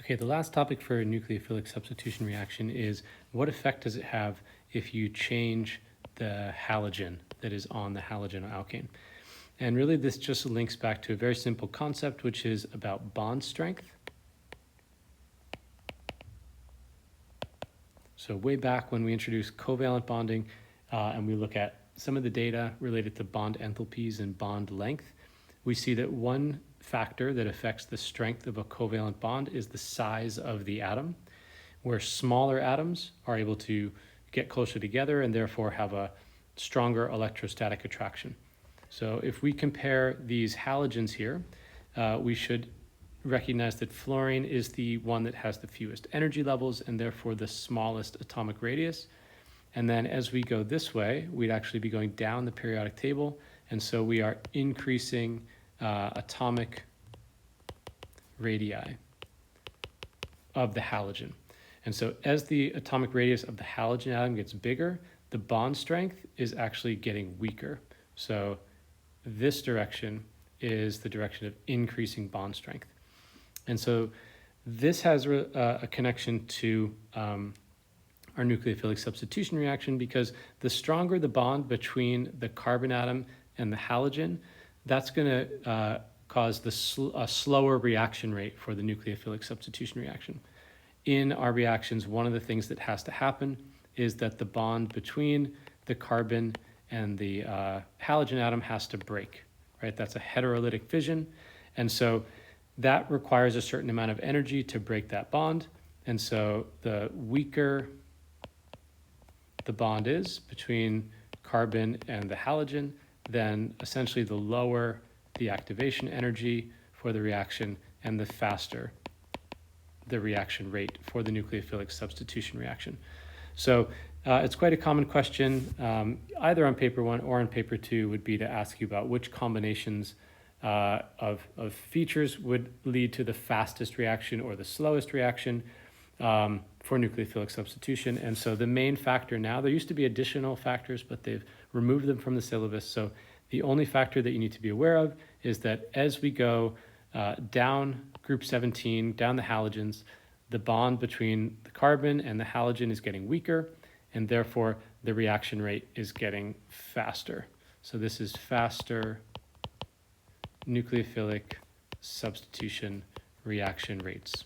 Okay, the last topic for a nucleophilic substitution reaction is what effect does it have if you change the halogen that is on the halogenoalkane? And really this just links back to a very simple concept, which is about bond strength. So way back when we introduced covalent bonding and we look at some of the data related to bond enthalpies and bond length, we see that one factor that affects the strength of a covalent bond is the size of the atom, where smaller atoms are able to get closer together and therefore have a stronger electrostatic attraction. So if we compare these halogens here, we should recognize that fluorine is the one that has the fewest energy levels and therefore the smallest atomic radius. And then as we go this way, we'd actually be going down the periodic table. And so we are increasing atomic radii of the halogen. And so as the atomic radius of the halogen atom gets bigger, the bond strength is actually getting weaker. So this direction is the direction of increasing bond strength. And so this has a connection to our nucleophilic substitution reaction, because the stronger the bond between the carbon atom and the halogen, that's going to cause a slower reaction rate for the nucleophilic substitution reaction. In our reactions, one of the things that has to happen is that the bond between the carbon and the halogen atom has to break, right? That's a heterolytic fission. And so that requires a certain amount of energy to break that bond. And so the weaker the bond is between carbon and the halogen, then essentially the lower the activation energy for the reaction and the faster the reaction rate for the nucleophilic substitution reaction. So it's quite a common question, either on paper 1 or on paper 2 would be to ask you about which combinations of features would lead to the fastest reaction or the slowest reaction for nucleophilic substitution. And so the main factor now, there used to be additional factors, but they've removed them from the syllabus. So the only factor that you need to be aware of is that as we go down group 17, down the halogens, the bond between the carbon and the halogen is getting weaker, and therefore the reaction rate is getting faster. So this is faster nucleophilic substitution reaction rates.